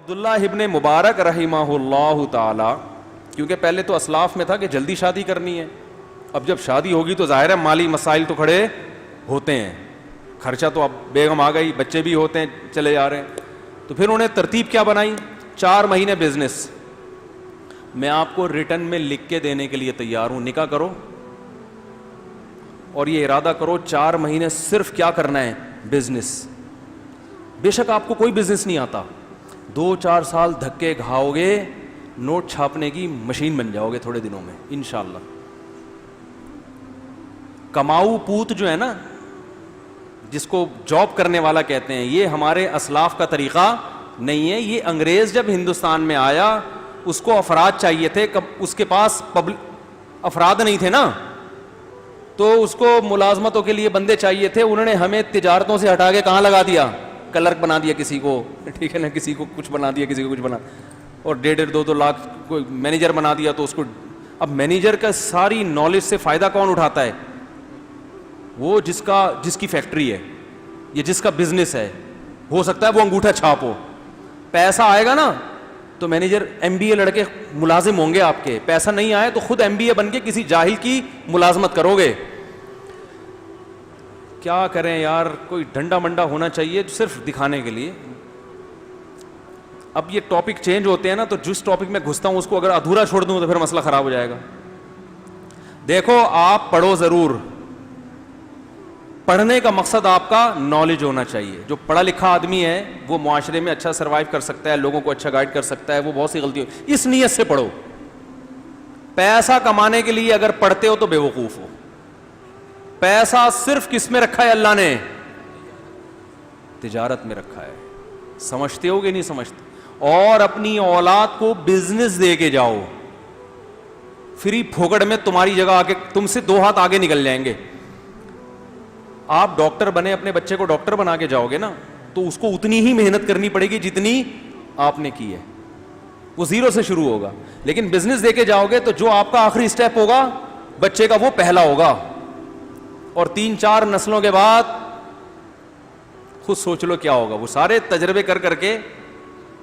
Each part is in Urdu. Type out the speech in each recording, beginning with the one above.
عبداللہ ابن مبارک رحمہ اللہ تعالی، کیونکہ پہلے تو اسلاف میں تھا کہ جلدی شادی کرنی ہے، اب جب شادی ہوگی تو ظاہر ہے مالی مسائل تو کھڑے ہوتے ہیں، خرچہ تو اب بیگم آ گئی، بچے بھی ہوتے ہیں چلے جا رہے ہیں، تو پھر انہیں ترتیب کیا بنائی؟ 4 مہینے بزنس، میں آپ کو ریٹرن میں لکھ کے دینے کے لیے تیار ہوں، نکاح کرو اور یہ ارادہ کرو 4 مہینے صرف کیا کرنا ہے؟ بزنس۔ بے شک آپ کو کوئی بزنس نہیں آتا، 2-4 سال دھکے کھاؤ گے، نوٹ چھاپنے کی مشین بن جاؤ گے تھوڑے دنوں میں انشاءاللہ۔ کماؤ پوت جو ہے نا، جس کو جاب کرنے والا کہتے ہیں، یہ ہمارے اسلاف کا طریقہ نہیں ہے۔ یہ انگریز جب ہندوستان میں آیا، اس کو افراد چاہیے تھے، اس کے پاس افراد نہیں تھے نا، تو اس کو ملازمتوں کے لیے بندے چاہیے تھے، انہوں نے ہمیں تجارتوں سے ہٹا کے کہاں لگا دیا؟ کلرک بنا دیا کسی کو، ٹھیک ہے نا، کسی کو کچھ بنا دیا، کسی کو کچھ بنا، اور 1.5-2 لاکھ کوئی مینیجر بنا دیا، تو اس کو اب مینیجر کا ساری نالج سے فائدہ کون اٹھاتا ہے؟ وہ جس کی فیکٹری ہے یا جس کا بزنس ہے، ہو سکتا ہے وہ انگوٹھا چھاپ ہو، پیسہ آئے گا نا تو مینیجر MBA لڑکے ملازم ہوں گے آپ کے، پیسہ نہیں آئے تو خود MBA بن کے کسی جاہل کی ملازمت کرو گے۔ کیا کریں یار، کوئی ڈنڈا منڈا ہونا چاہیے صرف دکھانے کے لیے۔ اب یہ ٹاپک چینج ہوتے ہیں نا، تو جس ٹاپک میں گھستا ہوں اس کو اگر ادھورا چھوڑ دوں تو پھر مسئلہ خراب ہو جائے گا۔ دیکھو، آپ پڑھو ضرور، پڑھنے کا مقصد آپ کا نالج ہونا چاہیے۔ جو پڑھا لکھا آدمی ہے وہ معاشرے میں اچھا سروائیو کر سکتا ہے، لوگوں کو اچھا گائیڈ کر سکتا ہے، وہ بہت سی غلطیوں، اس نیت سے پڑھو۔ پیسہ کمانے کے لیے اگر پڑھتے ہو تو بے وقوف ہو۔ پیسہ صرف کس میں رکھا ہے اللہ نے؟ تجارت میں رکھا ہے۔ سمجھتے ہو کہ نہیں سمجھتے؟ اور اپنی اولاد کو بزنس دے کے جاؤ، فری پھوکٹ میں تمہاری جگہ آگے، تم سے 2 ہاتھ آگے نکل جائیں گے۔ آپ ڈاکٹر بنے، اپنے بچے کو ڈاکٹر بنا کے جاؤ گے نا، تو اس کو اتنی ہی محنت کرنی پڑے گی جتنی آپ نے کی ہے، وہ 0 سے شروع ہوگا۔ لیکن بزنس دے کے جاؤ گے تو جو آپ کا آخری سٹیپ ہوگا بچے کا، وہ پہلا ہوگا، اور 3-4 نسلوں کے بعد خود سوچ لو کیا ہوگا۔ وہ سارے تجربے کر کر کے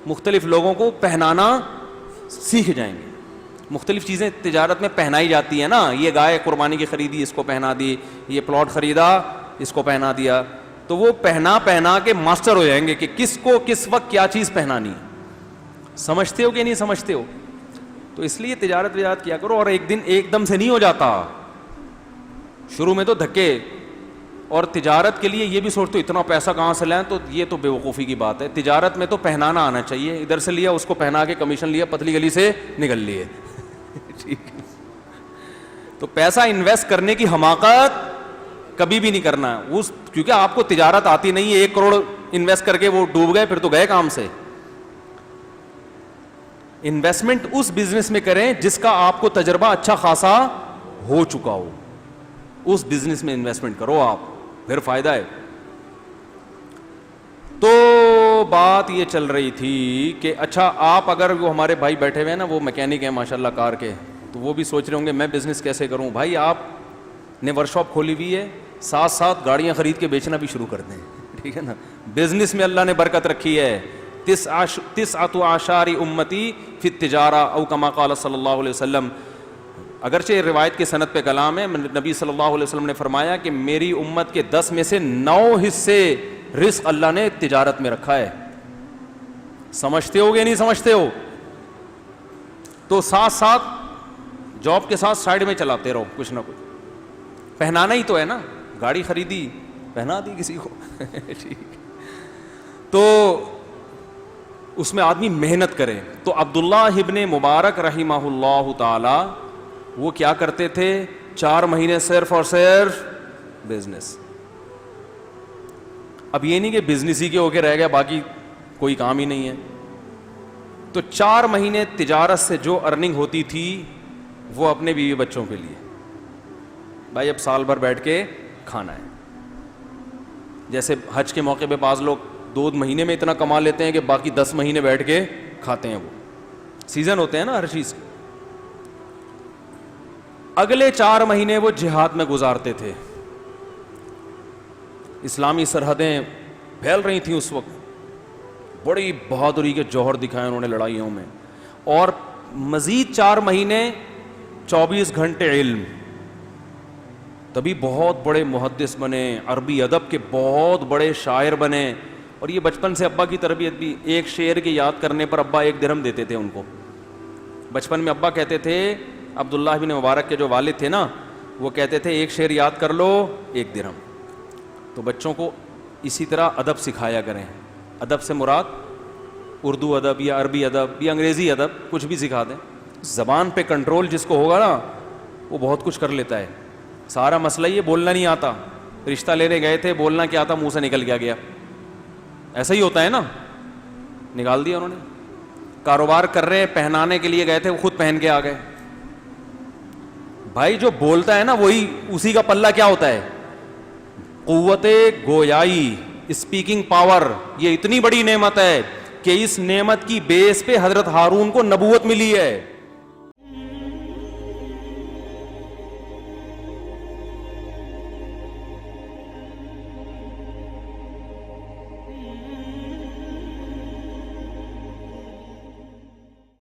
مختلف لوگوں کو پہنانا سیکھ جائیں گے۔ مختلف چیزیں تجارت میں پہنائی جاتی ہیں نا، یہ گائے قربانی کی خریدی، اس کو پہنا دی، یہ پلاٹ خریدا، اس کو پہنا دیا، تو وہ پہنا کے ماسٹر ہو جائیں گے کہ کس کو کس وقت کیا چیز پہنانی ہے۔ سمجھتے ہو کہ نہیں سمجھتے ہو؟ تو اس لیے تجارت کیا کرو، اور ایک دم سے نہیں ہو جاتا، شروع میں تو دھکے۔ اور تجارت کے لیے یہ بھی سوچتے ہو اتنا پیسہ کہاں سے لائیں، تو یہ تو بے وقوفی کی بات ہے۔ تجارت میں تو پہنانا آنا چاہیے، ادھر سے لیا اس کو پہنا کے کمیشن لیا، پتلی گلی سے نکل لیے، ٹھیک ہے۔ تو پیسہ انویسٹ کرنے کی حماقت کبھی بھی نہیں کرنا، کیونکہ آپ کو تجارت آتی نہیں ہے، 1 کروڑ انویسٹ کر کے وہ ڈوب گئے، پھر تو گئے کام سے۔ انویسٹمنٹ اس بزنس میں کریں جس کا آپ کو تجربہ اچھا خاصا ہو چکا ہو، اس بزنس میں انویسٹمنٹ کرو آپ، پھر فائدہ ہے۔ تو بات یہ چل رہی تھی کہ اچھا، آپ اگر وہ ہمارے بھائی بیٹھے ہوئے ہیں نا، وہ میکینک ہیں ماشاءاللہ کار کے، تو وہ بھی سوچ رہے ہوں گے میں بزنس کیسے کروں۔ بھائی، آپ نے ورک شاپ کھولی ہوئی ہے، ساتھ گاڑیاں خرید کے بیچنا بھی شروع کر دیں، ٹھیک ہے نا۔ بزنس میں اللہ نے برکت رکھی ہے۔ 19 امتی فی التجارہ او کما قال صلی اللہ علیہ وسلم۔ اگرچہ روایت کی سند پہ کلام ہے، نبی صلی اللہ علیہ وسلم نے فرمایا کہ میری امت کے 10 میں سے 9 حصے رزق اللہ نے تجارت میں رکھا ہے۔ سمجھتے ہو گے نہیں سمجھتے ہو؟ تو ساتھ جاب کے ساتھ سائڈ میں چلاتے رہو کچھ نہ کچھ۔ پہنانا ہی تو ہے نا، گاڑی خریدی پہنا دی کسی کو، ٹھیک۔ تو اس میں آدمی محنت کرے۔ تو عبداللہ ابن مبارک رحمہ اللہ تعالی وہ کیا کرتے تھے؟ 4 مہینے صرف اور صرف بزنس۔ اب یہ نہیں کہ بزنس ہی کے ہو کے رہ گیا، باقی کوئی کام ہی نہیں ہے۔ تو 4 مہینے تجارت سے جو ارننگ ہوتی تھی وہ اپنے بیوی بچوں کے لیے، بھائی اب سال بھر بیٹھ کے کھانا ہے۔ جیسے حج کے موقع پہ بعض لوگ 2 مہینے میں اتنا کما لیتے ہیں کہ باقی 10 مہینے بیٹھ کے کھاتے ہیں، وہ سیزن ہوتے ہیں نا ہر چیز۔ اگلے 4 مہینے وہ جہاد میں گزارتے تھے۔ اسلامی سرحدیں پھیل رہی تھیں اس وقت، بڑی بہادری کے جوہر دکھائے انہوں نے لڑائیوں میں, اور مزید 4 مہینے 24 گھنٹے علم, تبھی بہت بڑے محدث بنے, عربی ادب کے بہت بڑے شاعر بنے. اور یہ بچپن سے ابا کی تربیت بھی, ایک شعر کے یاد کرنے پر ابا 1 درہم دیتے تھے ان کو. بچپن میں ابا کہتے تھے, عبداللہ بن مبارک کے جو والد تھے نا, وہ کہتے تھے ایک شعر یاد کر لو 1 درہم. تو بچوں کو اسی طرح ادب سکھایا کریں. ادب سے مراد اردو ادب یا عربی ادب یا انگریزی ادب, کچھ بھی سکھا دیں. زبان پہ کنٹرول جس کو ہوگا نا وہ بہت کچھ کر لیتا ہے. سارا مسئلہ یہ بولنا نہیں آتا, رشتہ لینے گئے تھے بولنا کیا آتا, منہ سے نکل گیا, ایسا ہی ہوتا ہے نا, نکال دیا انہوں نے. کاروبار کر رہے ہیں, پہنانے کے لیے گئے تھے, وہ خود پہن کے آ گئے. بھائی جو بولتا ہے نا وہی, اسی کا پلہ کیا ہوتا ہے, قوت گویائی, اسپیکنگ پاور. یہ اتنی بڑی نعمت ہے کہ اس نعمت کی بیس پہ حضرت ہارون کو نبوت ملی ہے.